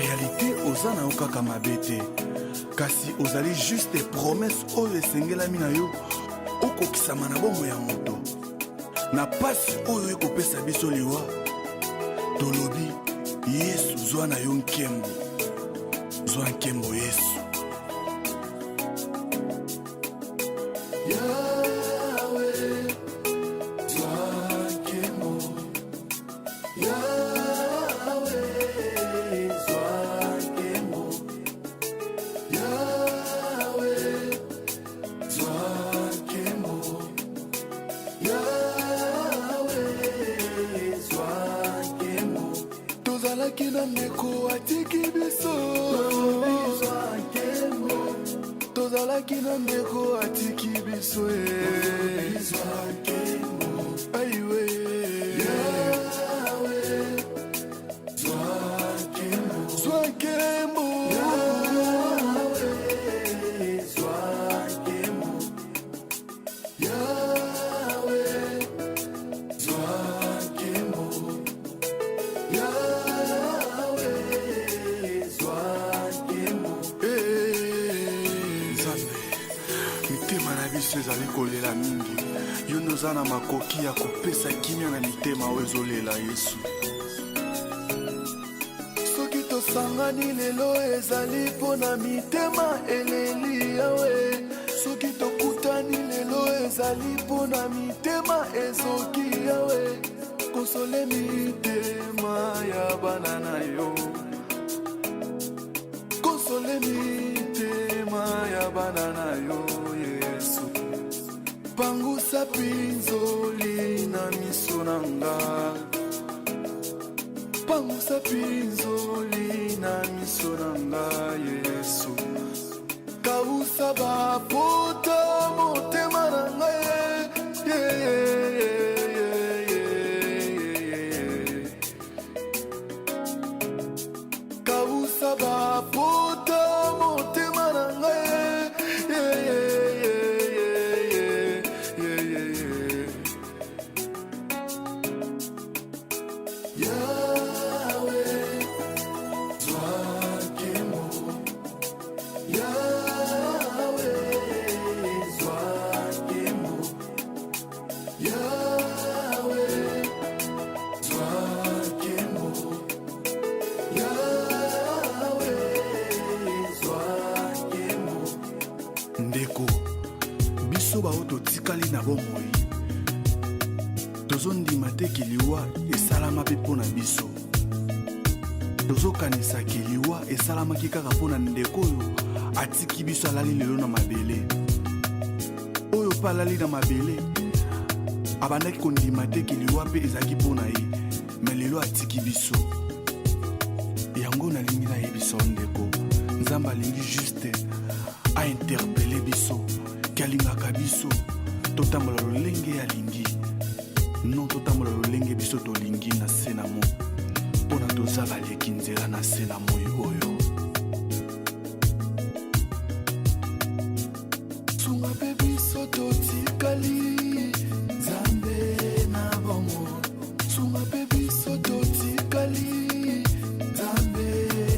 réalité oza na yo kaka mabe te kasi ozali juste promesse oyo esengelami na yo okokisama na bomoi ya moto na pasi oyo ekopesa biso liwa tolobi Yesu zwa na yo nkembo zwa nkembo Yesu tozalaki na ndeko atiki biso tozalaki na ndeko atiki biso aiwe zwa nkembo mitema na biso ezali kolela mingi yo noza na makoki ya kopesa kimia na mitema oyo ezolela Yesu soki tosangani lelo ezali mpo na mitema eleli yawe soki tokutani lelo ezali mpo na mitema ezoki yawe konsole mitema ya bana na yo konsole mitema ya bana na yo Yesu pangusa pinzoli na miso na nga pangusa pinzoli na miso na nga Yesu kausa bapota motema na nga kausa bapota motema na nga ndeko biso bao totikali na bomoi tozondima te kiliwa esalama mpe mpo na biso tozokanisa kiliwa esalamaki kaka mpo na ndeko oyo atiki biso alali lelo na mabele oyo mpe alali na mabele abandaki kondima te kiliwa mpe ezalaki mpo na ye me lelo atiki biso yango nalingi nayebisa ndeko nzambe alingi juste ainterpele biso kalingaka biso totambola lolenge alingi non totambola lolenge biso tolingi na se na mo mpona toza baleki nzela na se na moi oyo sunga mpe biso totikali nzambe na bomo sunga mpe biso totikali nzambe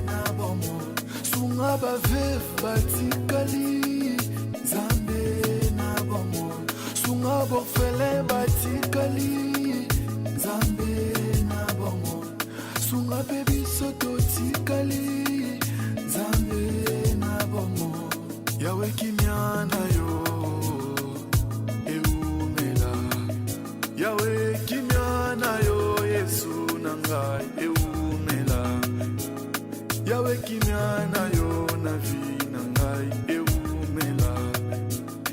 na bomo sunga baveve batikali nzambe na bomo sunga borfele batikali nzambe na bomo sunga mpe biso totikali nzambe na bomo yawe kimia na yo eumela yawe kimia na yo Yesu na ngai eumela yawe kimia na yo na vi na ngai eumela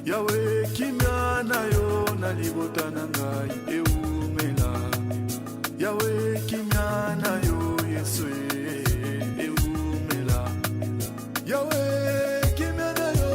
yawe kimia na yo na libota na ngai eumela yawe kimia na yo Yesu eumela yawe kimia na yo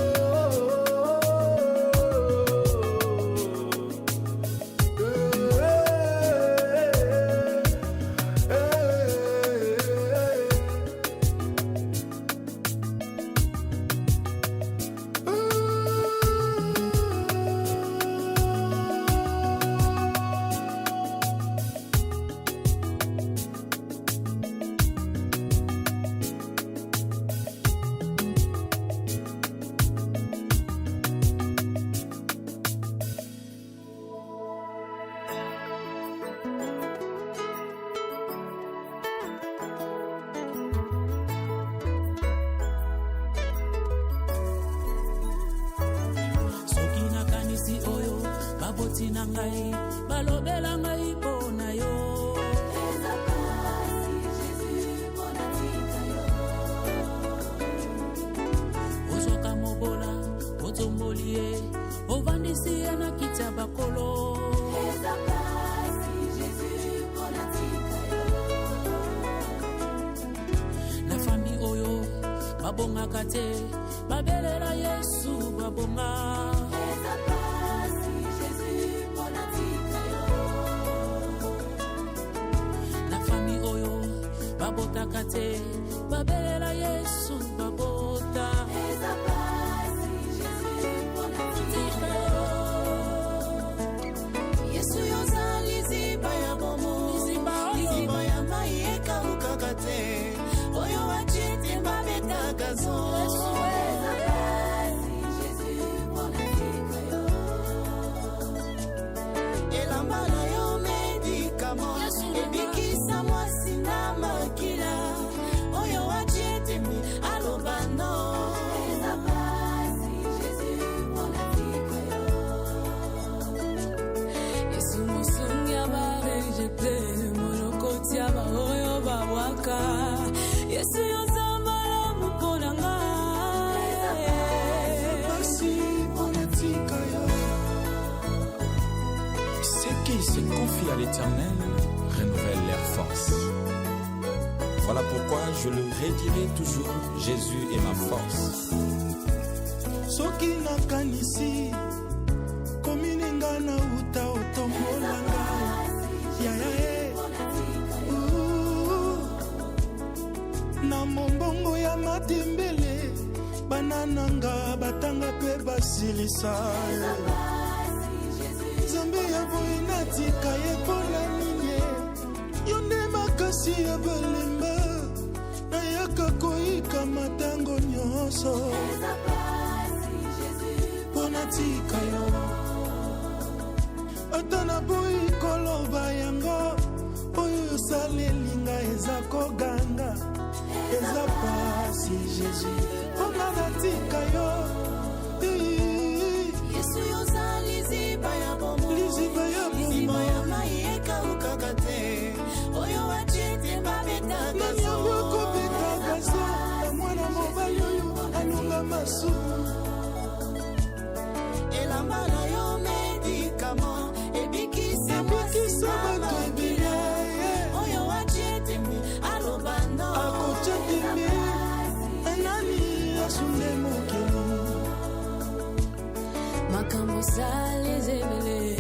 ngai balobela ngai pona yo. Ozoka mobola otombolie ovandisi na kiti ya bakolo. Na fami oyo babongaka te babelela Yesu babonga. Na fami oyo babotaka te babelela Yesu babota. Yesu yozali ziba ya bomo, liziba ya mai ekauka te, oyo wachete babetaka zo. Elamba na yo medikament, ebikisa mwasi na makila, oyo wachete mi alobano. Yesu yozambala mupona ngai. Ceux qui se confient à l'Éternel renouvellent leur force. Voilà pourquoi je le redirai toujours, Jésus est ma force. Soki nakanisi kominenga na uta otombolanga yaya na mombongo ya matembele banananga batanga pe basilisa Zambe ya boye natika ye pola ninye yonde makasi ya balemba nayaka koyika matango nyonso pona tika yo ata na boyi koloba yango oyo osalelinga eza koganga eza pasi Jésus pona natika yo. Yesu yozali ziba ya bomo, liziba ya mai ekauka te, oyo wachete babetaka zo. Nanyango kobetaka zo na mwana mobali oyo alunga masu. Elamba na yo medikament, ebikisa mwasi na makila, oyo wachete mi alobano. Akochakimi anani asunde mokeli makambo sale zebele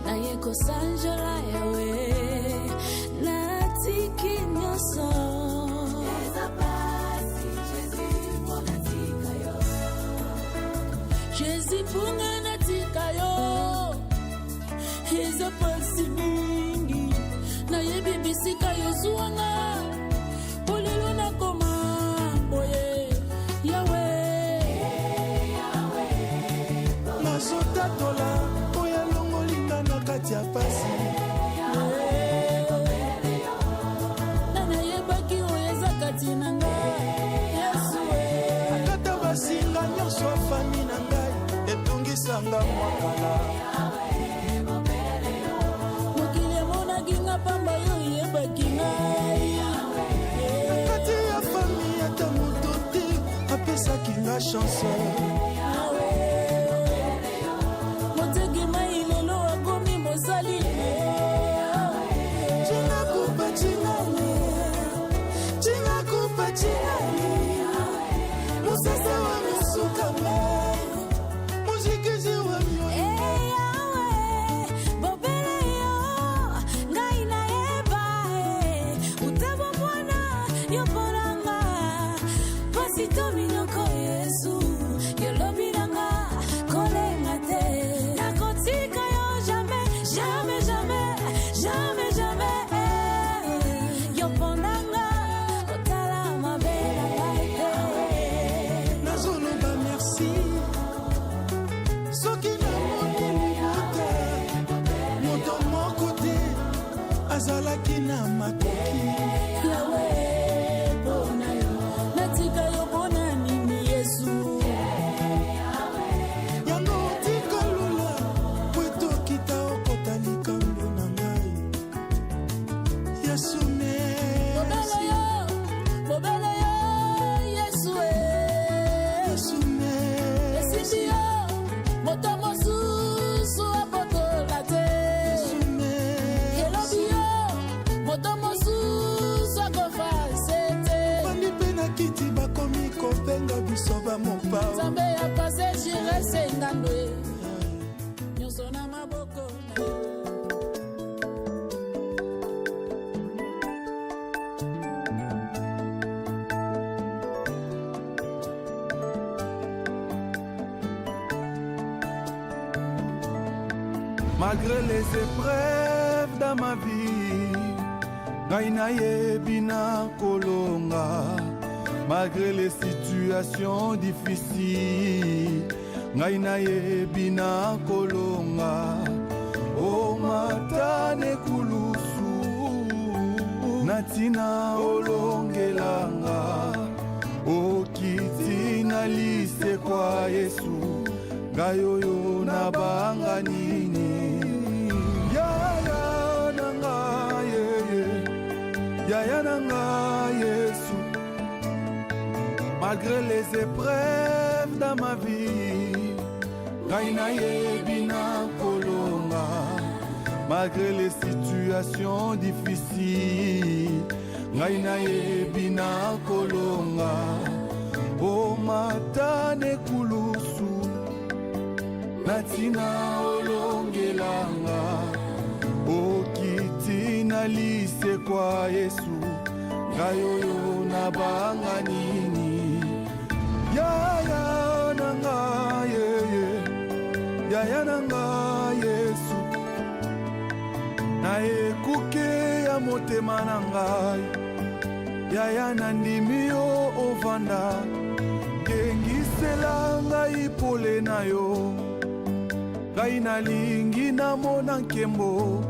na yeko sanjola yawe na tiki nyoso. Jésus punga na tika yo eza pasi mingi na yebi bisika yo zuanga polelo na koma boye yawe nazotatola oya longolinga na kati ya pasi nanayebaki oyo eza kati na ngai Yesu akata basinga nyonso afami na ngai etungisanga mwakala mokili emonaki nga pamba yo yebaki ngai kati ya fami ata moto te apesaki nga chanson moteki mai lelo akomi mosali cinakupa cinani cinakupa cinani musasa wa misuka mai muzikizi wa mioyo Yesu bakiti bakomi kobenga biso bamopao nzambe ya pase jire sengando ye nyonso na maboko na yo. Malgré les épreuves dans ma vie, Gaïna Yebina Kolonga. Malgré les situations difficiles, Gaïna Yebina Kolonga. O matane kulusu, Natina Olongelanga. O kitina lise kwa Yesu, Gayoyo na banga nini. Yaya nanga Yesu. Malgré les épreuves dans ma vie, Gaïna Yebina Kolonga. Malgré les situations difficiles, Gaïna Yebina Kolonga. O matane kulusu, Natina Olongelanga. O kitina lise kwa Yesu, Gayoyo na banga nini. Yaya nanga yeye, Yaya nanga Yesu. Na ekuke ya motema nangai, Yaya nandimi yo ovanda. Kengisela ngai pole na yo, Gaina lingi na mona nkembo.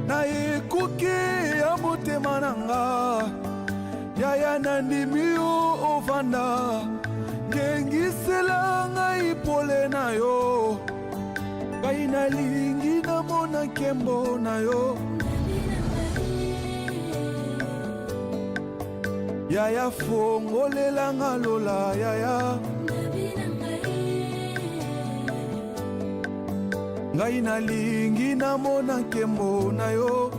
Na ekuke ya motema nanga, Yaya nandimi yo ovanda. Ngengisela ngai pole na yo, Gaina lingi na mona nkembo na yo. Yaya fongolela nga lola Yaya. Ngai nalingi namona nkembo na yo.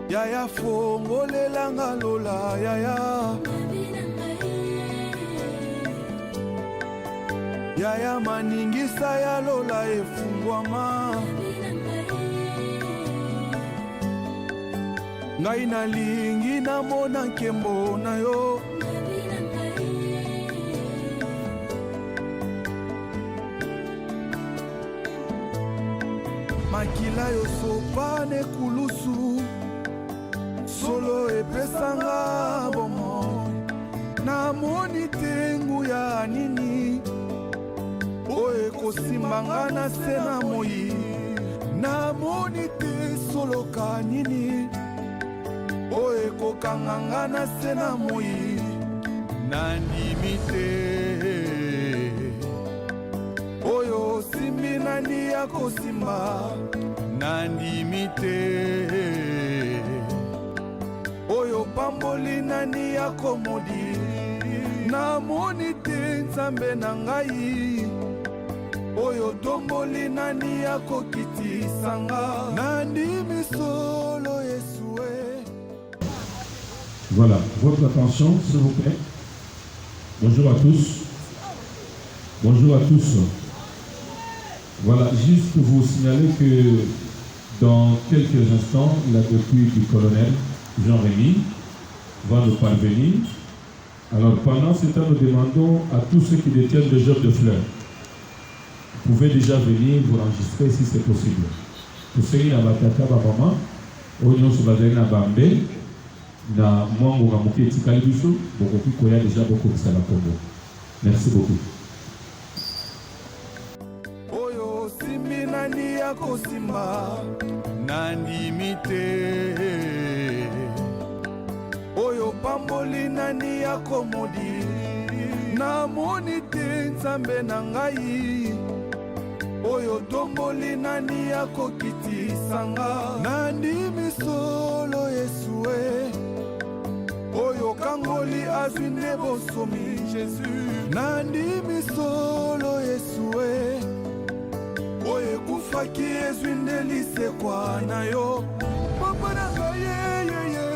Yaya fongolela nga lola Yaya. Yaya maningisa ya lola efungwama. Ngai nalingi namona nkembo na yo. Makila yo sopane kulusu, solo epesanga bomo. Namoni tengu ya nini, oe kosimbanga na sena moi. Namoni te solo ka nini, oe kokanganga na sena moi. Nandimite oyo simbi nani ya kosimba. Nandimite oyo pamboli nani ya komodi. Namoni te nzambe na ngai, oyo tomboli nani ya kokitisanga. Nandimi solo Yesue. Voilà, votre attention s'il vous plaît. Bonjour à tous. Bonjour à tous. Voilà, juste pour vous signaler que dans quelques instants, la députée du colonel Jean-Rémy va nous parvenir. Alors pendant ce temps, nous demandons à tous ceux qui détiennent des jeux de fleurs, vous pouvez déjà venir vous enregistrer si c'est possible. Pour ceux qui n'ont pas de maman, on se base na Bambé, na mwango na moké etikali biso, beaucoup koya déjà beaucoup de la Congo. Merci beaucoup. Oyo simbi nani ya kosimba. Nandimite oyo pamboli nani ya komodi. Namoni te nzambe na ngai, oyo tomboli nani ya kokitisanga. Nandimi solo Yesue, oyo kangoli azwi nde bosomi Jésus. Nandimi solo Yesue, oyo ekufaki ezwi nde lisekwa na yo. Papa na ngai yeyeye,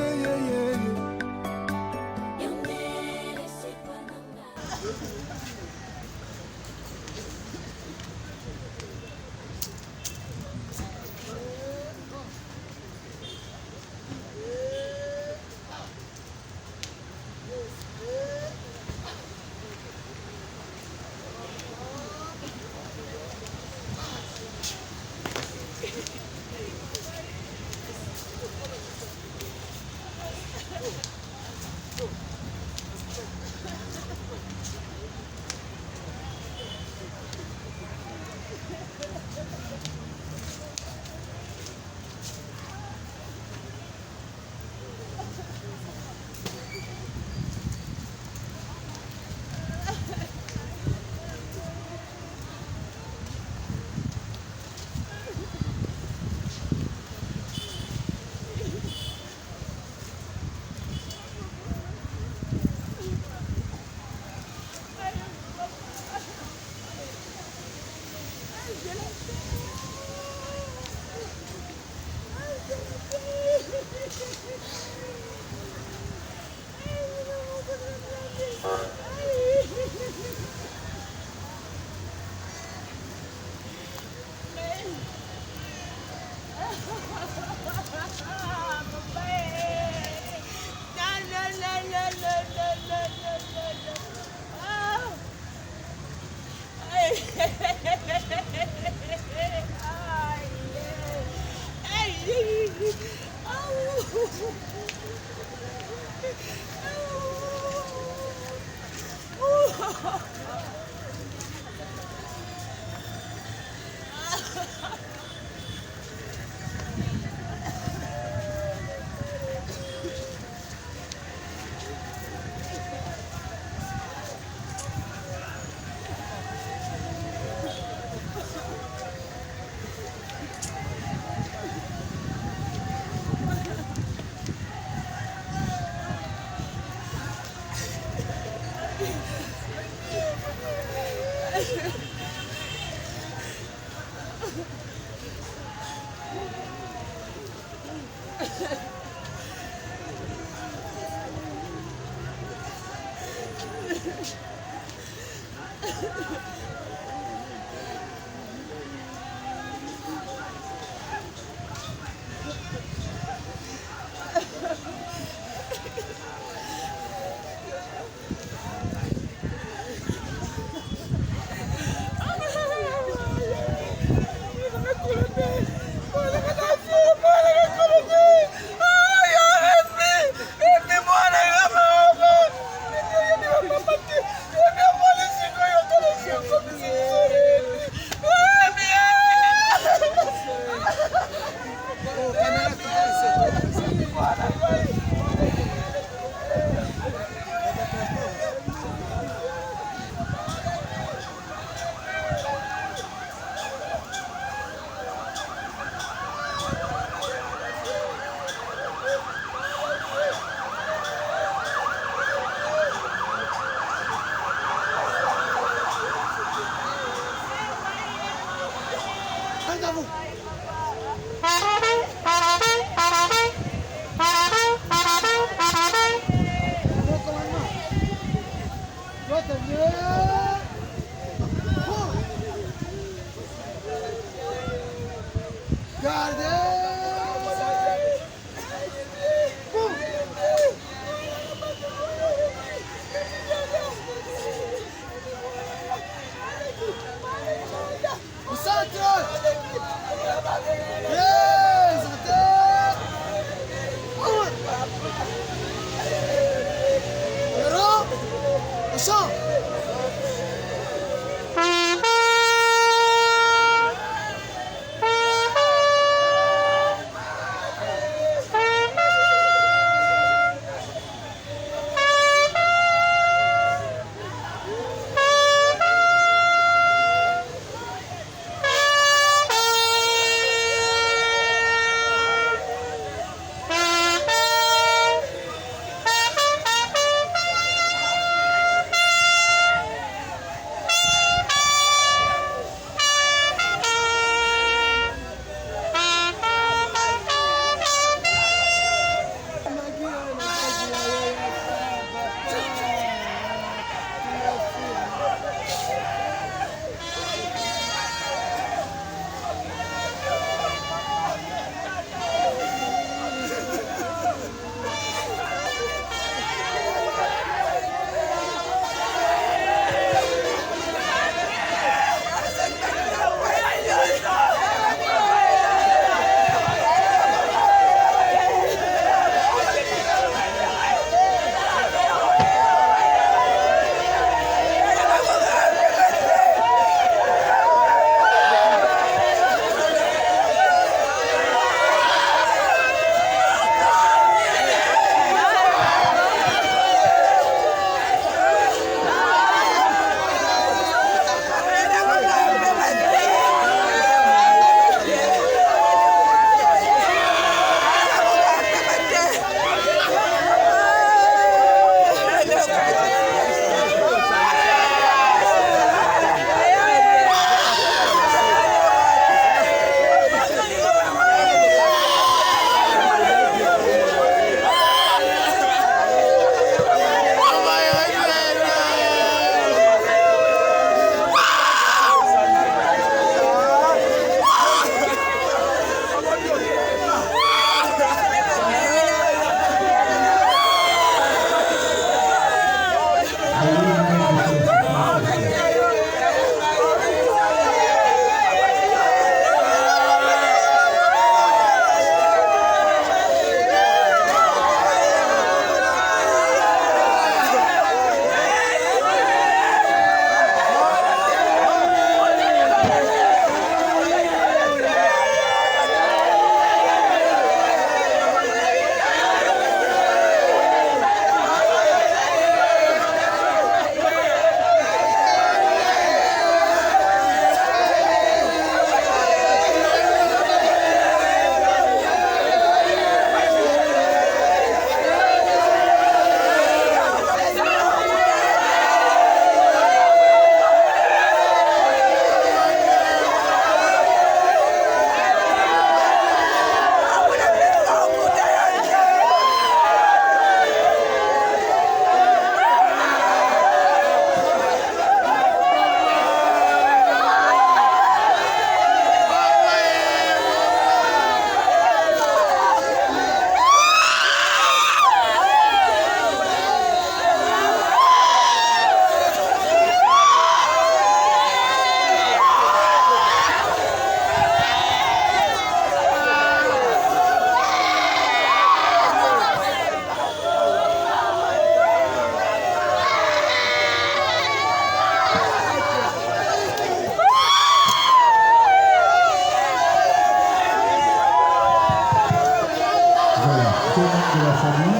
la famille.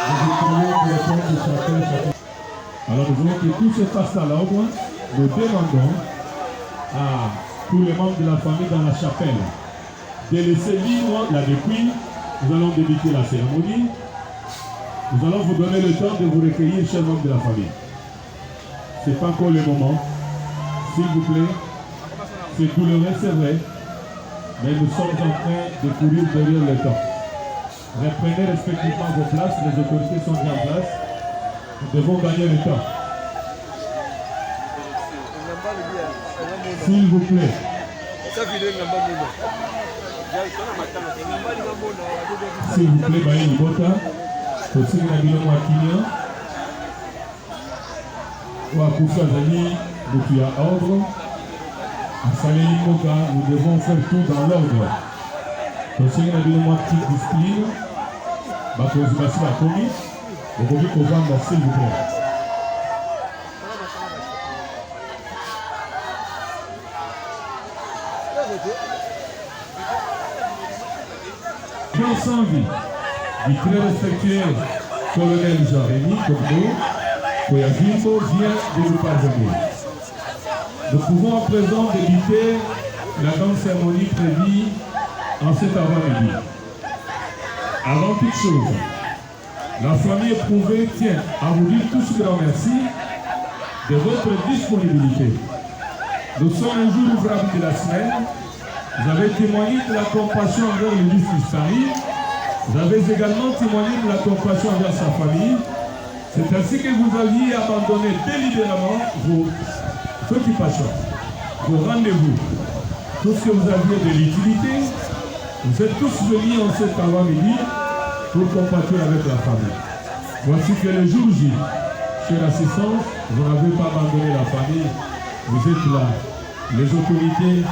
Nous vous prions pour le compte de chacun. Alors nous voulons que tout se fasse à l'ordre. Nous demandons à tous les membres de la famille dans la chapelle de laisser libre la dépouille. Nous allons débuter la cérémonie. Nous allons vous donner le temps de vous recueillir, chers membres de la famille. Ce n'est pas encore le moment. S'il vous plaît, c'est douloureux, c'est vrai, mais nous sommes en train de courir derrière le temps. Reprenez respectivement vos places, les autorités sont bien en place. Nous devons gagner le temps. S'il vous plaît. S'il vous plaît, Baye Libota, aussi que la Bilon Wakinia, ou à Koufa Zali, depuis à ordre, à Salé Limoka, nous devons faire tout dans l'ordre. Aussi que la Bilon Wakinia discipline, Bakozibasi Bakomi, vous pouvez comprendre, s'il vous plaît. Sans vie du très respectueux colonel Jean-Rémy Kodo, Koyavimbo vient de nous parvenir. Nous pouvons à présent débuter la grande cérémonie prévue en cet avant-midi. Avant toute chose, la famille éprouvée tient à vous dire tous grand merci de votre disponibilité. Nous sommes un jour ouvrable de la semaine. Vous avez témoigné de la compassion envers le fils d'Israël. Vous avez également témoigné de la compassion envers sa famille. C'est ainsi que vous aviez abandonné délibérément vos occupations, vos rendez-vous, tout ce que vous aviez de l'utilité. Vous êtes tous venus en cet avant-midi pour compatir avec la famille. Voici que le jour J, chère assistance, vous n'avez pas abandonné la famille. Vous êtes là. Les autorités,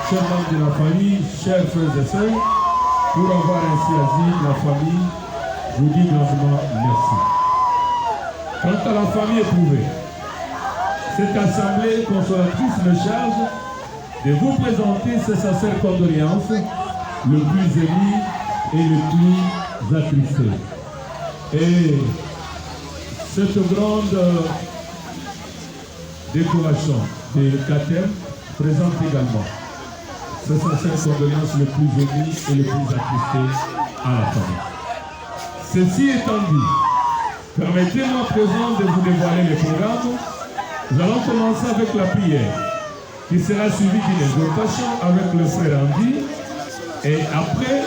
chers membres de la famille, chers frères et sœurs, pour avoir ainsi agi la famille, je vous dis grandement merci. Quant à la famille éprouvée, cette assemblée consolatrice me charge de vous présenter ses sincères condoléances, le plus ému et le plus attristé. Et cette grande décoration de Katem présente également ses sincères condoléances le plus ému et le plus attristé à la famille. Ceci étant dit, permettez-moi à présent de vous dévoiler le programme. Nous allons commencer avec la prière, qui sera suivie d'une exhortation avec le frère Andy. Et après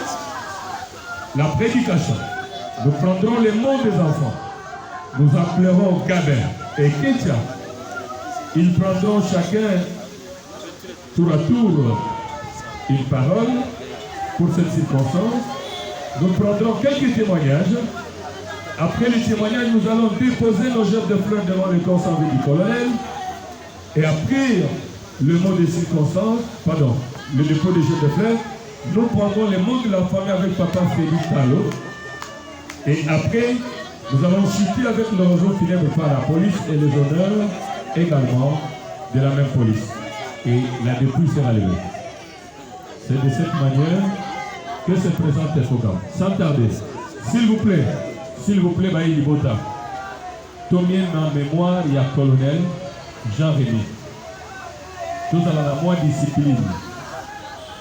la prédication, nous prendrons les mots des enfants. Nous appellerons Gabin et Ketia. Ils prendront chacun tour à tour une parole pour cette circonstance. Nous prendrons quelques témoignages. Après les témoignages, nous allons déposer nos jets de fleurs devant le corps sans vie du colonel. Et après le mot de circonstance, pardon, le dépôt des jets de fleurs, nous prendrons les mots de la famille avec papa Félix Talo. Et après, nous allons chuter avec le roseau funèbre par la police et les honneurs également de la même police. Et la dépouille sera levée. C'est de cette manière que se présente le programme. Sans tarder, s'il vous plaît, Baye Libota, Tomien en mémoire, il y a colonel Jean-Rémy. Tout à la moi discipline.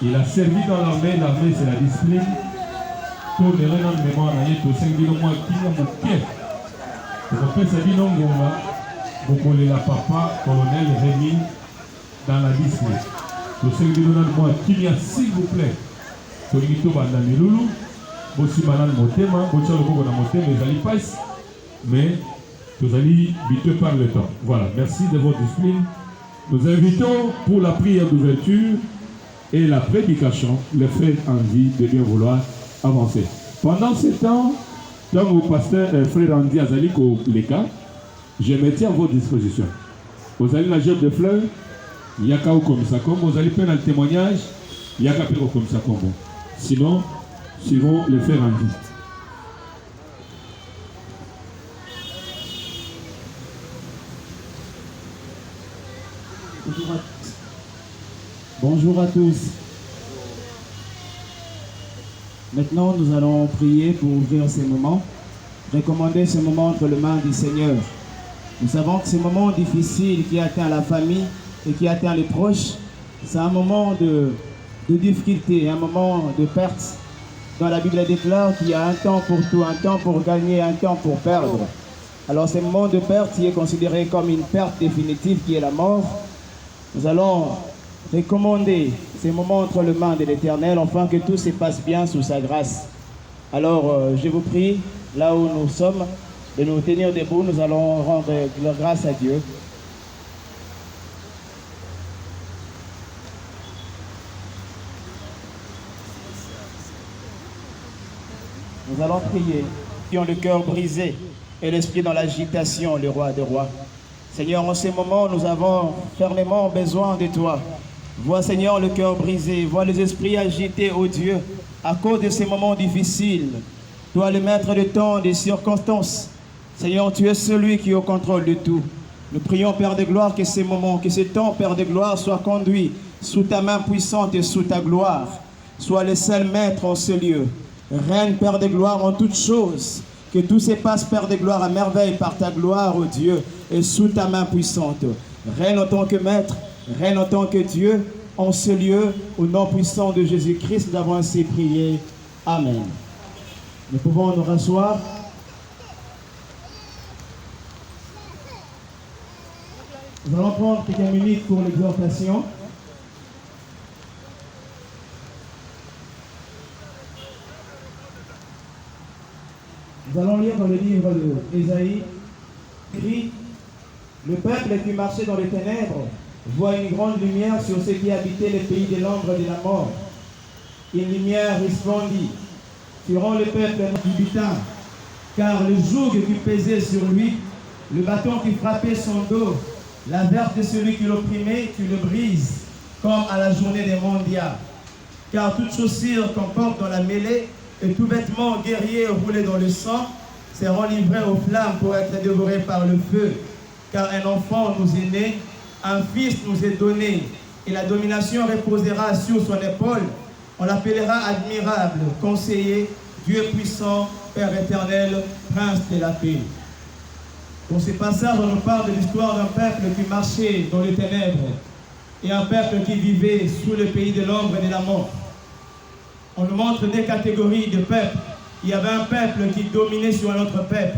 Il a servi dans l'armée c'est la discipline. Tout le reste en mémoire, il y a tout 5 000 mois qui ont mon pied. Je fais ça dit non, vous collez la papa, colonel Rémy, dans la discipline. Tout 5 000 mois qui a, s'il vous plaît, Tolito Bandami Loulou, Bossi Manan Motema, Bossi Lobo na Motema, ils allaient pas, mais vous allez vite par le temps. Voilà, merci de votre discipline. Nous invitons pour la prière d'ouverture et la prédication le frère Andy de bien vouloir avancer. Pendant ce temps, dans vos pasteurs, frère Andy Azaliko Leka, je me tiens à votre disposition. Vous allez la jette de fleurs, il y a qu'à comme ça, comme vous allez prendre le témoignage, il y a qu'à faire comme ça, comme bon. Sinon, suivons le frère Andy. Bonjour à tous. Maintenant, nous allons prier pour ouvrir ces moments, recommander ce moment entre les mains du Seigneur. Nous savons que ces moments difficiles qui atteignent la famille et qui atteignent les proches, c'est un moment de difficulté, un moment de perte. Dans la Bible, elle déclare qu'il y a un temps pour tout, un temps pour gagner, un temps pour perdre. Alors, ce moment de perte qui est considéré comme une perte définitive qui est la mort, nous allons recommander ces moments entre les mains de l'Éternel afin que tout se passe bien sous sa grâce. Alors, je vous prie, là où nous sommes, de nous tenir debout. Nous allons rendre grâce à Dieu. Nous allons prier, qui ont le cœur brisé et l'esprit dans l'agitation, le roi des rois. Seigneur, en ces moments, nous avons fermement besoin de toi. Vois, Seigneur, le cœur brisé, vois les esprits agités, ô Dieu, à cause de ces moments difficiles. Toi, le maître de temps, des circonstances. Seigneur, tu es celui qui est au contrôle de tout. Nous prions, Père de gloire, que ces moments, que ce temps, Père de gloire, soit conduit sous ta main puissante et sous ta gloire. Sois le seul maître en ce lieu. Règne, Père de gloire, en toutes choses. Que tout se passe, Père de gloire, à merveille par ta gloire, ô Dieu, et sous ta main puissante. Règne en tant que maître, règne en tant que Dieu, en ce lieu, au nom puissant de Jésus-Christ, nous avons ainsi prié. Amen. Nous pouvons nous rasseoir. Nous allons prendre quelques minutes pour l'exhortation. Nous allons lire dans le livre d'Ésaïe, écrit: le peuple qui marchait dans les ténèbres voit une grande lumière sur ceux qui habitaient le pays de l'ombre de la mort. Une lumière resplendit sur le peuple du butin, car le joug qui pesait sur lui, le bâton qui frappait son dos, la verge de celui qui l'opprimait, tu le brises, comme à la journée des mondiales. Car toute chaussure qu'on porte dans la mêlée et tout vêtement guerrier roulé dans le sang seront livrés aux flammes pour être dévorés par le feu. Car un enfant nous est né, un fils nous est donné, et la domination reposera sur son épaule. On l'appellera admirable, conseiller, Dieu puissant, Père éternel, Prince de la paix. Dans ce passage, on nous parle de l'histoire d'un peuple qui marchait dans les ténèbres et un peuple qui vivait sous le pays de l'ombre et de la mort. On nous montre des catégories de peuples. Il y avait un peuple qui dominait sur un autre peuple.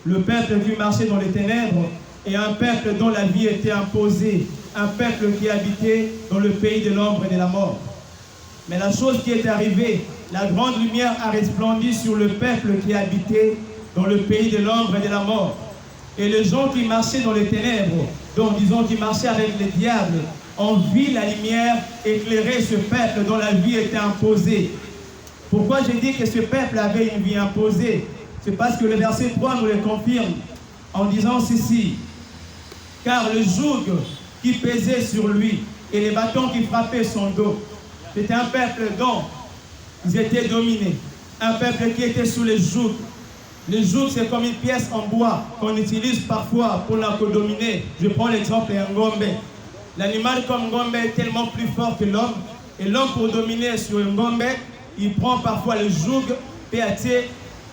Le peuple qui marchait dans les ténèbres et un peuple dont la vie était imposée. Un peuple qui habitait dans le pays de l'ombre et de la mort. Mais la chose qui est arrivée, la grande lumière a resplendi sur le peuple qui habitait dans le pays de l'ombre et de la mort. Et les gens qui marchaient dans les ténèbres, donc disons qui marchaient avec les diables, ont vu la lumière éclairer ce peuple dont la vie était imposée. Pourquoi j'ai dit que ce peuple avait une vie imposée? C'est parce que le verset 3 nous le confirme en disant ceci: car le joug qui pesait sur lui et les bâtons qui frappaient son dos, c'était un peuple dont ils étaient dominés, un peuple qui était sous les jougs. Le joug, c'est comme une pièce en bois qu'on utilise parfois pour la dominer. Je prends l'exemple d'un ngombe. L'animal comme ngombe est tellement plus fort que l'homme. Et l'homme, pour dominer sur un ngombe, il prend parfois le joug, péaté,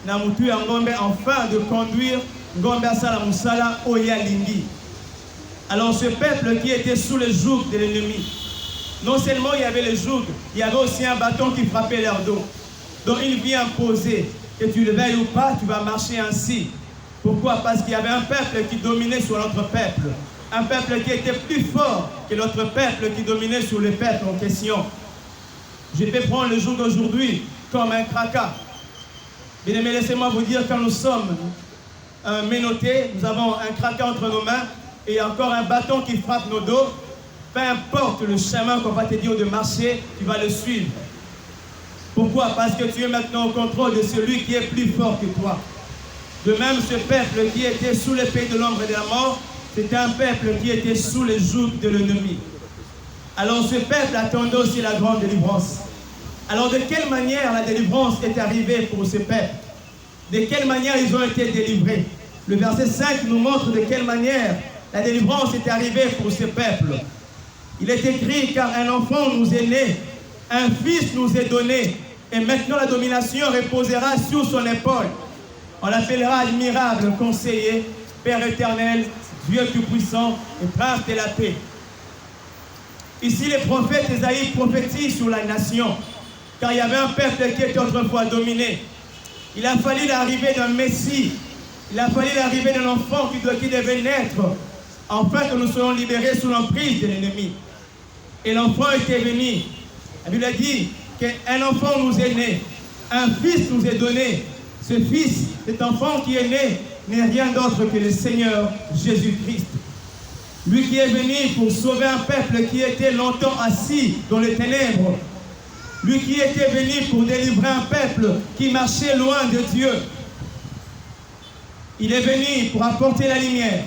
namutu un ngombe, afin de conduire ngombe à sala musala oya lingi. Alors ce peuple qui était sous le joug de l'ennemi, non seulement il y avait le joug, il y avait aussi un bâton qui frappait leur dos. Donc il vient imposer. Que tu le veuilles ou pas, tu vas marcher ainsi. Pourquoi? Parce qu'il y avait un peuple qui dominait sur l'autre peuple. Un peuple qui était plus fort que l'autre peuple qui dominait sur le peuple en question. Je vais prendre le jour d'aujourd'hui comme un kraka. Bien aimés, laissez-moi vous dire, quand nous sommes menottés, nous avons un kraka entre nos mains et encore un bâton qui frappe nos dos. Peu importe le chemin qu'on va te dire de marcher, tu vas le suivre. Pourquoi? Parce que tu es maintenant au contrôle de celui qui est plus fort que toi. De même, ce peuple qui était sous le pays de l'ombre et de la mort, c'était un peuple qui était sous les jougs de l'ennemi. Alors ce peuple attendait aussi la grande délivrance. Alors de quelle manière la délivrance est arrivée pour ce peuple? De quelle manière ils ont été délivrés? Le verset 5 nous montre de quelle manière la délivrance est arrivée pour ce peuple. Il est écrit: car un enfant nous est né, un fils nous est donné, Et maintenant la domination reposera sur son épaule. On l'appellera admirable, conseiller, Père éternel, Dieu tout-puissant et prince de la paix. Ici, les prophètes Ésaïe prophétisent sur la nation, car il y avait un peuple qui était autrefois dominé. Il a fallu l'arrivée d'un Messie, il a fallu l'arrivée d'un enfant qui devait naître, afin que nous soyons libérés sous l'emprise de l'ennemi. Et l'enfant était venu. La Bible a dit qu'un enfant nous est né, un fils nous est donné. Ce fils, cet enfant qui est né, n'est rien d'autre que le Seigneur Jésus-Christ. Lui qui est venu pour sauver un peuple qui était longtemps assis dans les ténèbres. Lui qui était venu pour délivrer un peuple qui marchait loin de Dieu. Il est venu pour apporter la lumière.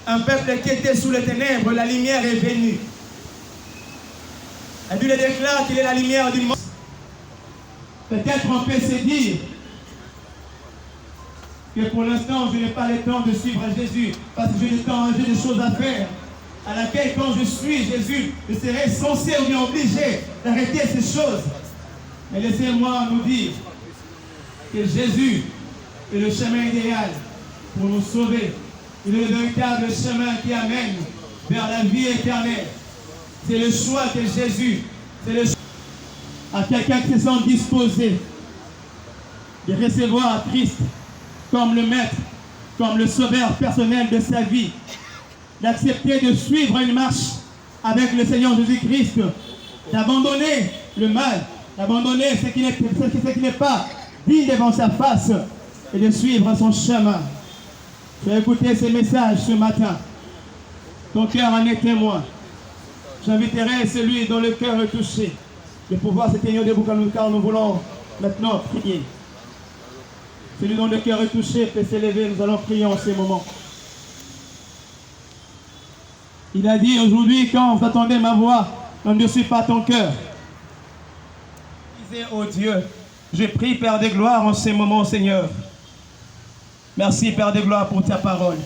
Un peuple qui était sous les ténèbres, la lumière est venue. La Bible déclare qu'il est la lumière du monde. Peut-être on peut se dire que pour l'instant, je n'ai pas le temps de suivre Jésus, parce que j'ai des choses à faire, à laquelle quand je suis Jésus, je serai censé ou bien obligé d'arrêter ces choses. Mais laissez-moi nous dire que Jésus est le chemin idéal pour nous sauver. Il est le véritable chemin qui amène vers la vie éternelle. C'est le choix de Jésus. C'est le choix à quelqu'un qui se sent disposé de recevoir Christ comme le maître, comme le sauveur personnel de sa vie, d'accepter de suivre une marche avec le Seigneur Jésus-Christ, d'abandonner le mal, d'abandonner ce qui n'est pas digne devant sa face et de suivre son chemin. Tu as écouté ces messages ce matin. Ton cœur en est témoin. J'inviterai celui dont le cœur est touché de pouvoir se tenir debout car nous voulons maintenant prier. Celui dont le cœur est touché peut s'élever, nous allons prier en ces moments. Il a dit aujourd'hui, quand vous attendez ma voix, n'endurcis pas ton cœur. Disez, oh Dieu, je prie, Père de gloire, en ces moments, Seigneur. Merci, Père de gloire, pour ta parole.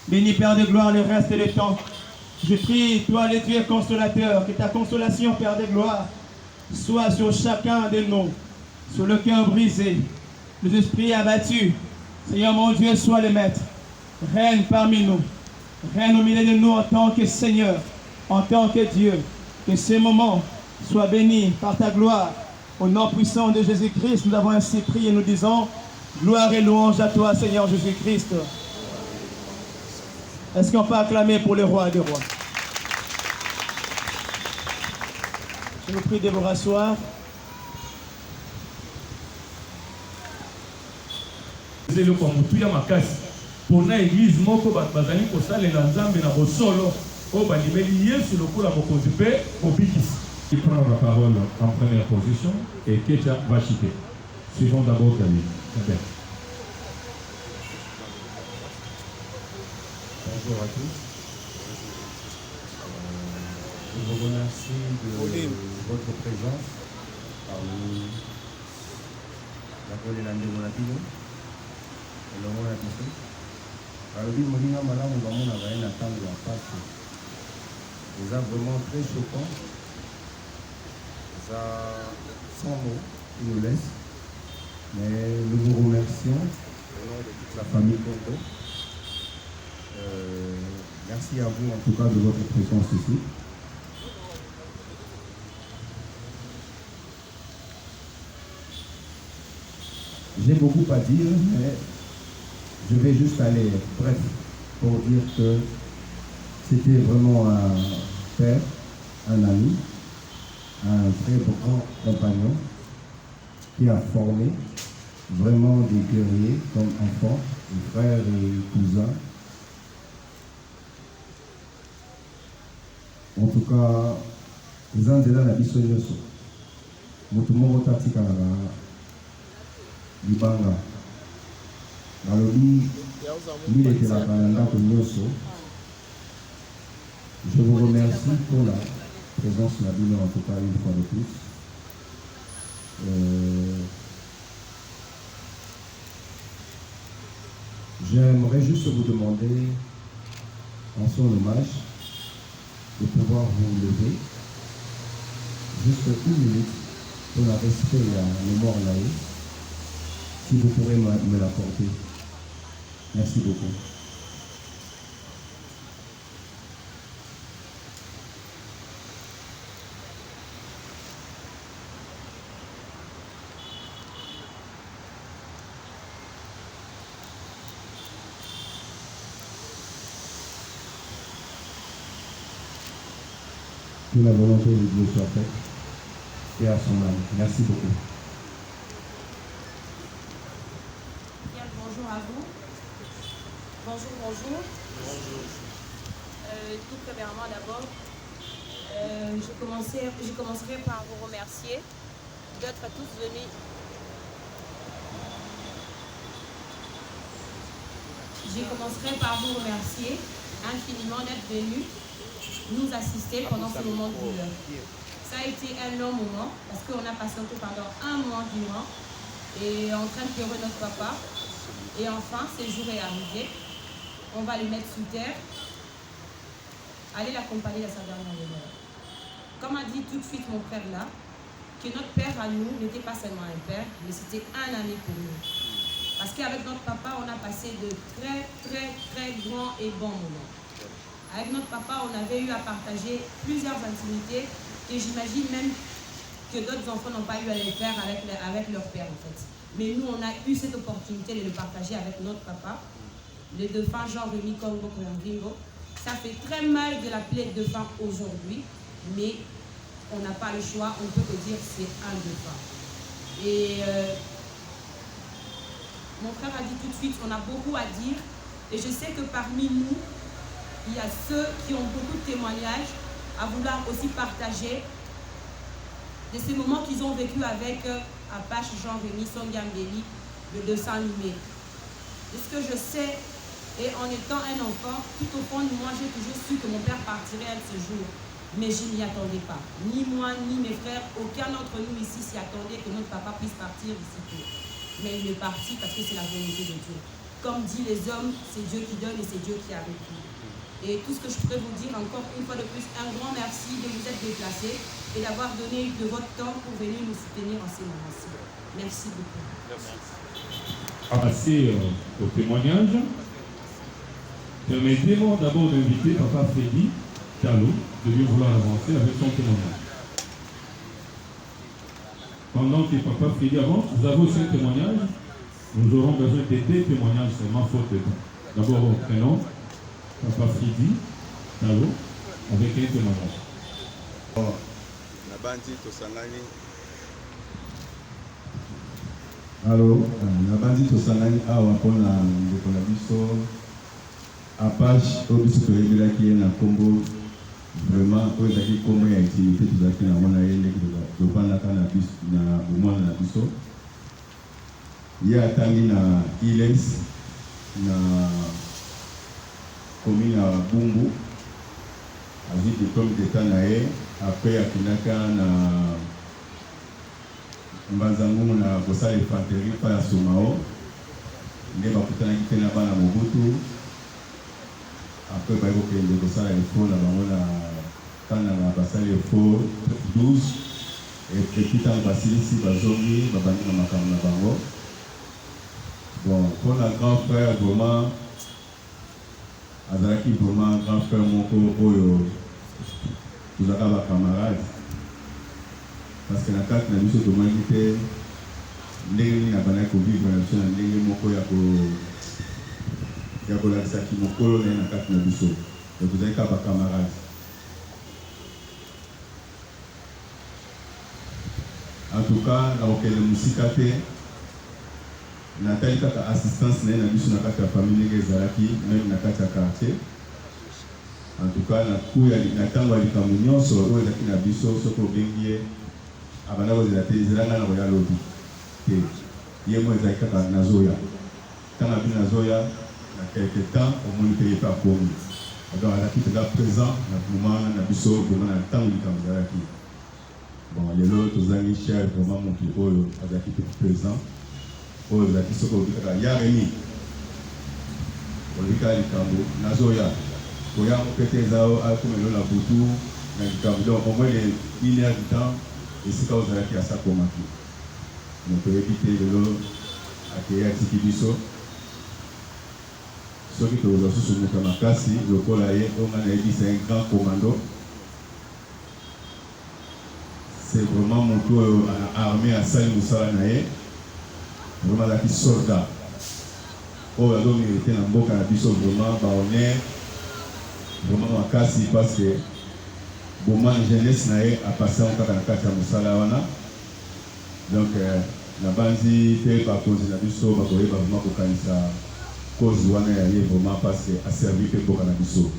Bénis, Père de gloire, le reste du temps. Je prie, toi, le Dieu consolateur, que ta consolation, Père de gloire, soit sur chacun de nous, sur le cœur brisé, les esprits abattus. Seigneur mon Dieu, sois le maître. Règne parmi nous. Règne au milieu de nous en tant que Seigneur, en tant que Dieu. Que ces moments soient bénis par ta gloire. Au nom puissant de Jésus-Christ, nous avons ainsi prié, nous disons, gloire et louange à toi, Seigneur Jésus-Christ. Est-ce qu'on peut acclamer pour le roi des rois? Je vous prie de vous rasseoir. eloko mutu ya makasi mpona église moko bato bazali kosalela nzambe na bosolo oyo bandimeli yesu lokola mokonzi mpe mobikisi. Il prend la parole en première position et Ketia va chiter. Suivons d'abord Camille. Bonjour à tous. Je vous remercie de votre présence parmi la Colélande de Monapino. Le monde a dit alors dit Moninga Malamu Bamona va y attendre la passe. Ils sont vraiment très choquants. Ça sans mots, ils nous laissent. Mais nous vous remercions au nom de toute la famille Congo. Merci à vous en tout cas de votre présence ici. J'ai beaucoup à dire, mais je vais juste aller bref pour dire que c'était vraiment un père, un ami, un très grand compagnon qui a formé vraiment des guerriers comme enfants, des frères et cousins. En tout cas, les uns de là, la biso nyoso. Mutumo tati kanara libanga. Balobi, il était la kananda pour nyoso. Je vous remercie pour la présence de la Bible en tout cas une fois de plus. J'aimerais juste vous demander en son hommage de pouvoir vous lever juste une minute pour le respect de la mémoire là-haut. Si vous pourrez me l'apporter. Merci beaucoup. Que la volonté de Dieu soit faite et à son âme. Merci beaucoup. Bien, bonjour à vous. Bonjour. Tout premièrement d'abord, je commencerai par vous remercier d'être tous venus. Je commencerai par vous remercier infiniment d'être venus nous assister pendant ce moment de douleur. Ça a été un long moment parce qu'on a patienté pendant un mois durant et en train de pleurer notre papa. Et enfin, ce jour est arrivé. On va le mettre sous terre. Allez l'accompagner à sa dernière demeure. Comme a dit tout de suite mon frère là, que notre père à nous n'était pas seulement un père, mais c'était un ami pour nous. Parce qu'avec notre papa, on a passé de très grands et bons moments. Avec notre papa, on avait eu à partager plusieurs intimités que j'imagine même que d'autres enfants n'ont pas eu à les faire avec leur père en fait. Mais nous, on a eu cette opportunité de le partager avec notre papa, le défunt Jean-Rémy Congo Ringo. Ça fait très mal de l'appeler défunt aujourd'hui, mais on n'a pas le choix, on peut te dire que c'est un défunt. Et mon frère a dit tout de suite, on a beaucoup à dire, et je sais que parmi nous, il y a ceux qui ont beaucoup de témoignages à vouloir aussi partager de ces moments qu'ils ont vécu avec Apache Jean-Rémy Songiambeli, le 200 limé. De ce que je sais, et en étant un enfant, tout au fond de moi, j'ai toujours su que mon père partirait un de ce jour. Mais je n'y attendais pas. Ni moi, ni mes frères, aucun d'entre nous ici s'y attendait que notre papa puisse partir d'ici peu. Mais il est parti parce que c'est la volonté de Dieu. Comme dit les hommes, c'est Dieu qui donne et c'est Dieu qui a vécu. Et tout ce que je pourrais vous dire encore une fois de plus, un grand merci de vous être déplacés et d'avoir donné de votre temps pour venir nous soutenir en ces moments-ci. Merci beaucoup. Merci. À passer au témoignage, permettez-moi d'abord d'inviter Papa Freddy Diallo de bien vouloir avancer avec son témoignage. Pendant que Papa Freddy avance, vous avez aussi un témoignage. Nous aurons besoin de deux témoignages, c'est ma faute de temps. D'abord au prénom. Papa Freddy Diallo avec un témoignage. Alors, Nabandi tosangani awa pona ndeko na biso Apache oyo biso toyebelaki ye na kombo vraiment oyo ezalaki kombo ya intimité tozalaki na mwana ye ndenge tofandaka na bomwana na biso ye atangi na Iles na commune ya Bumbu azwi diplôme d'état na ye apres akendaka na Mbanzangu na kosala infanterie pa ya Somao nde bakutanaki mpe na bana Mobutu apres baye kokende kosala efo na bango na tana na basali efo 12 epi ntango basilisi bazongi babandi na makambo na bango. Bon, mpona grand frère vraiment azalaki vraiment grand frère moko oyo tozalaka bacamarade parce que na kati na biso tomonaki te ndenge nini abandaki kovivre na biso na ndenge moko ya kolakisaki mokolo na ye na kati na biso donc tozalaki kaka bacamarade. En tout cas nakokende mosika te natali kaka assistance na ye na biso na kati ya famille ndenge ezalaki même na kati ya quartier. En tout cas na ntango ya likambo nyonso oyo ezalaki na biso soki obengi ye abanda kozela te ezelanga na koya lobi te ye mo ezalaki kaka nazoya ntango abi nazoya na quelque temps omoni mpe ye mpe akomi donc azalaki mpenza présent na moment na biso vraiment na ntango likambo ezalaki. Bon lelo tozangi cher vraiment moto oyo azalaki mpe présent oyo ezalaki soki olobi kaka ya Remi olobi kaka likambo nazoya koya mpe te eza akomelo na butu na likambo donc au moins 1 heure du temps esika ozalaki asakomaki moto oyebi te lelo akei atiki biso soki tokozwa susu moto makasi lokola ye onga nayebi c'est un grand commando. C'est vraiment moto oyo armé asali mosala na ye vraiment azalaki soldat oyo azomérite na mboka na biso vraiment bahonneur vraiment makasi parce que bomoi jeunesse na ye apase yango kaka na kati ya mosala wana. Donc na banzi te bakonzi na biso bakoyeba vraiment kokanisa cause wana ya ye vraiment parce que aservi mpe mboka na biso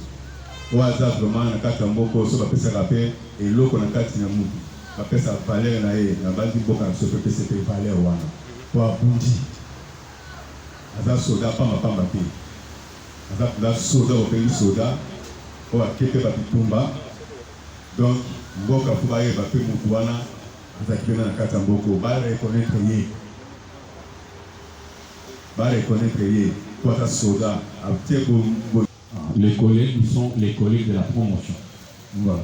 oyo aza vraiment na kati ya mboka so bapesaka mpe eloko na kati na mutu bapesa valeur na ye na banzi mboka na biso mpe pesa mpe valeur wana po abundi aza soda pambapamba te aza soda opengi soda oyo ake mpe babitumba. Donc mboka po bayeba mpe motu wana azalaki pena na kati ya mboka bareconnaître ye po ata soda atie Les collègues sont les collègues de la promotion. Voilà.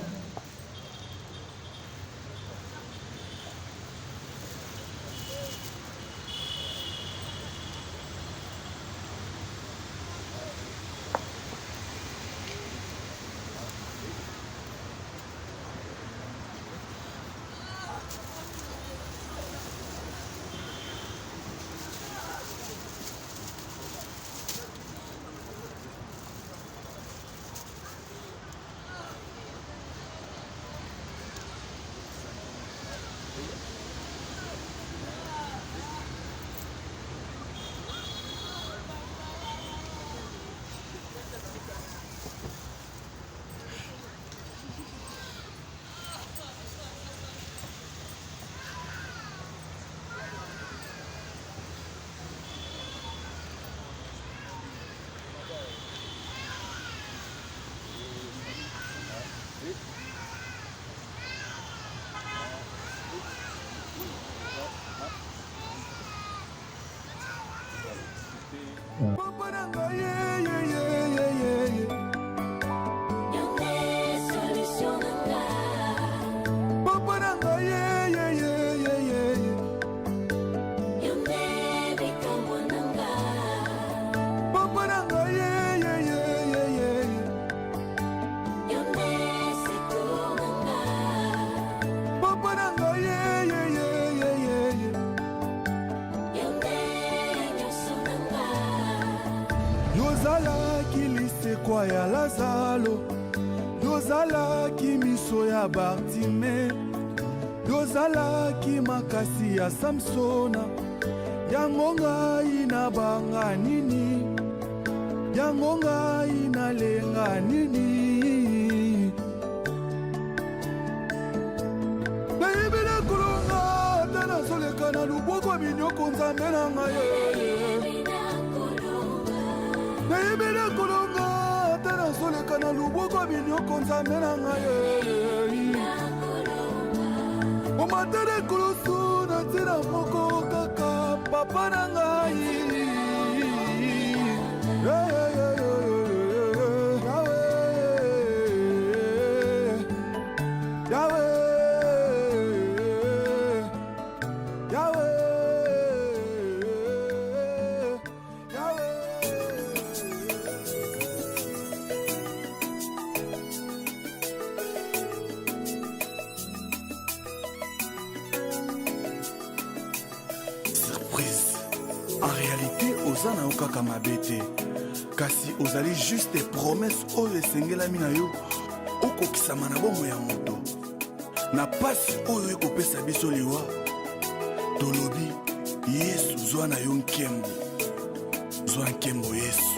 Kwa ya Lazalo yozalaki miso ya Bartime yozalaki makasi ya Samsona yango ngai na banga nini yango ngai na lenga nini nayebela kolonga tana soleka na luboko minyoko nzambe na ngai nayebela kolonga soleka na luboko binyoko nzambe na ngai omatele kulusu na nzela moko kaka papa na ngai En réalité, ozana okaka mabete kasi ozali juste des promesses oyo esengelami na yo okokisama na bomo ya moto na pasi oyo ekopesa biso liwa tolobi Yesu zwa na yo nkembo zwa nkembo Yesu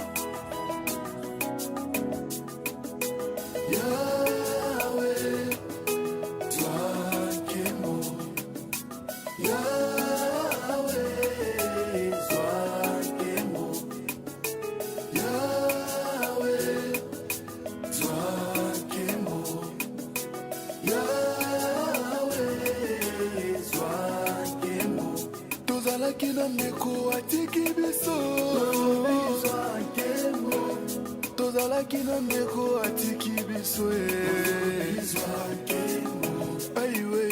Tozalaki na ndeko atiki biso tozalaki na ndeko atiki biso aiwe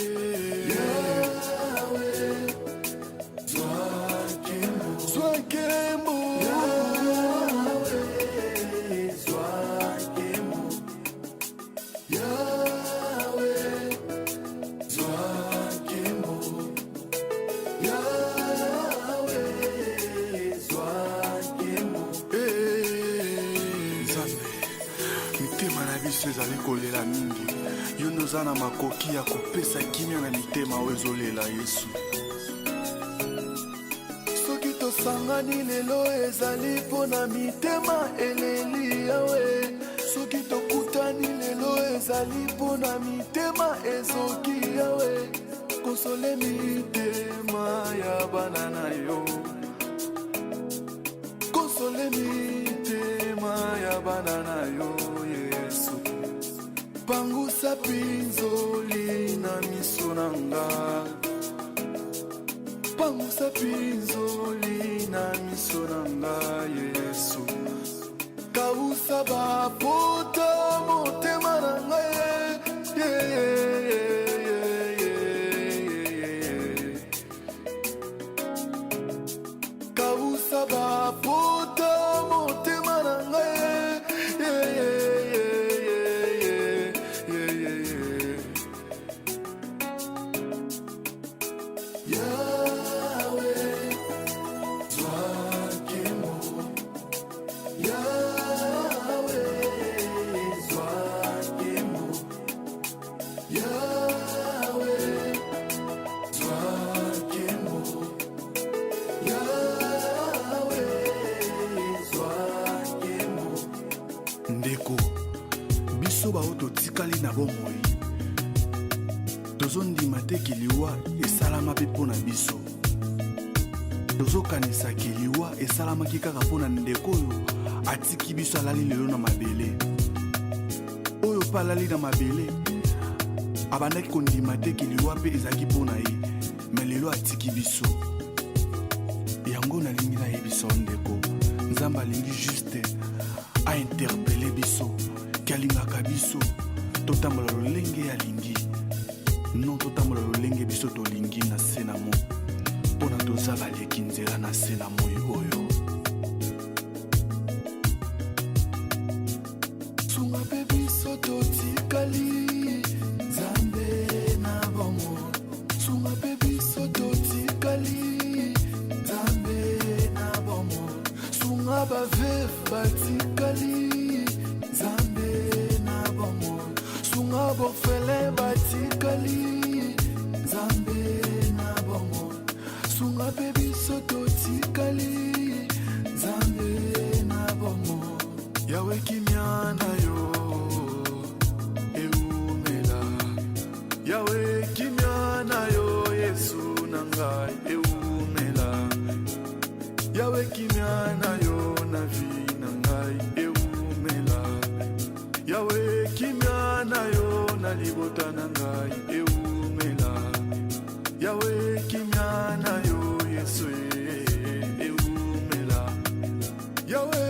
miso ezali kolela mingi, yo nde oza na makoki ya kopesa kimia na mitema oyo ezolela Yesu. Soki tosangani lelo ezali mpo na mitema eleli yawe, soki tokutani lelo ezali mpo na mitema ezoki yawe, konsole mitema ya bana na yo, konsole mitema ya bana na yo Yesu. Pangusa pinzoli na miso na nga, pangusa pinzoli na miso na nga Yesu. Kausa bapota motema na nga kausa bapota motema na nga ndeko biso bao totikali na bomoi, tozondima te kiliwa esalama mpe mpo na biso, tozokanisa kiliwa esalamaki kaka mpo na ndeko oyo atiki biso alali lelo na mabele, oyo mpe alali na mabele abandaki kondima te kiliwa mpe ezalaki mpo na ye, me lelo atiki biso. Yango nalingi nayebisa ndeko, Nzambe alingi juste ainterpele biso, ki alingaka biso totambola lolenge alingi, non totambola lolenge biso tolingi na se na mo, mpo na toza baleki nzela na se na moi oyo. Sunga mpe biso totikali Nzambe na bomo, sunga mpe biso totikali Nzambe na bomo, sunga baveve batikali Nzambe na bomo, sunga bofele batikali Nzambe na bomo, sunga mpe biso totikali Nzambe na bomo. Yawe kimia na yo eumela, Yawe kimia na yo Yesu na ngai eumela, Yawe kimia na yo na vi na ngai eumela, Yawe kimia na yo na libota na ngai eumela, Yawe kimia na yo Yesu eumela, Yawe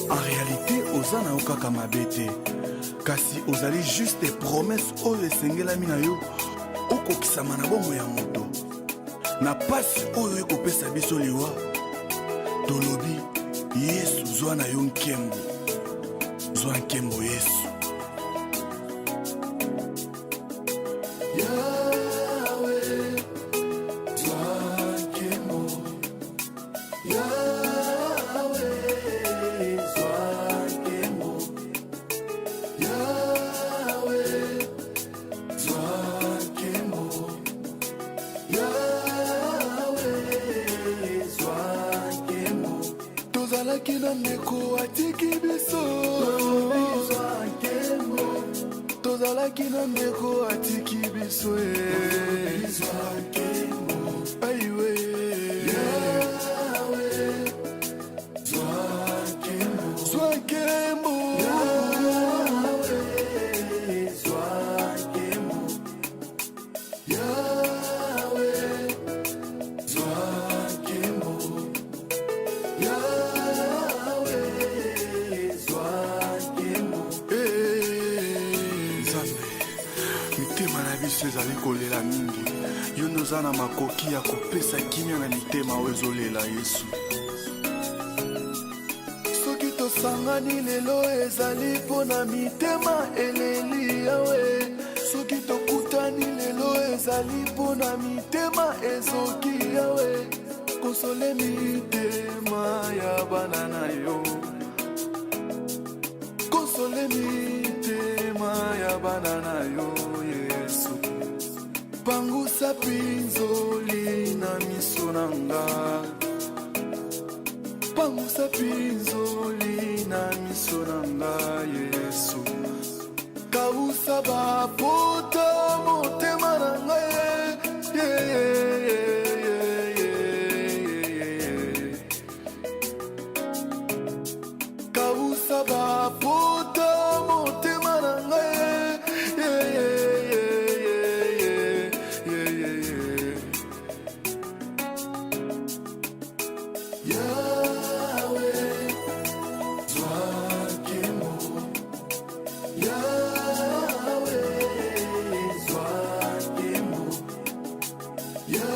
En réalité, oza na yo kaka mabe te, kasi ozali juste promesse oyo esengelami na yo okokisama na bomo ya moto. Na pasi oyo ekopesa biso liwa, tolobi Yesu zwa na yo nkembo, zwa nkembo Yesu. Tozalaki na ndeko atiki biso, tozalaki na ndeko atiki biso, aiwe zwa nkembo, ezali kolela mingi, yo noza na makoki ya kopesa kimia na mitema oyo ezolela Yesu. Soki tosangani lelo ezali mpo na mitema eleli yawe, soki tokutani lelo ezali mpo na mitema ezoki yawe, konsole mitema ya bana na yo, konsole mitema ya bana na yo Yesu. Pangusa pinzoli na miso nanga, pangusa pinzoli na miso nanga Yesu. Kausa bapota motema nanga kausa bapota motema nanga Yeah.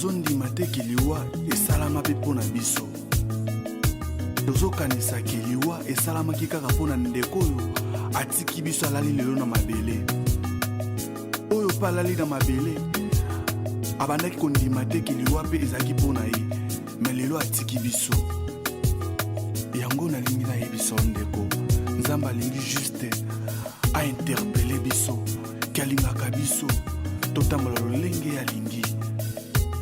tozondima te kiliwa esalama mpe mpo na biso tozokanisa kiliwa esalamaki kaka mpo na ndeko oyo atiki biso alali lelo na mabele oyo mpe alali na mabele abandaki kondima te kiliwa mpe ezalaki mpo na ye me lelo atiki biso yango nalingi nayebisa ndeko nzambe alingi juste ainterpele biso ke alingaka biso totambola lolenge alingi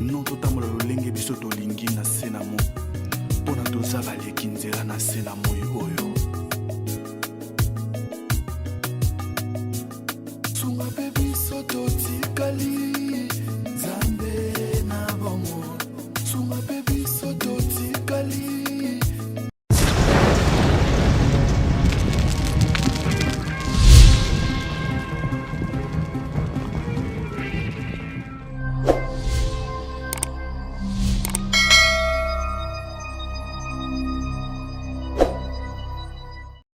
non totambola lolenge biso tolingi na se na mo mpo na toza baleki nzela na se na moi oyo sunga mpe biso totikali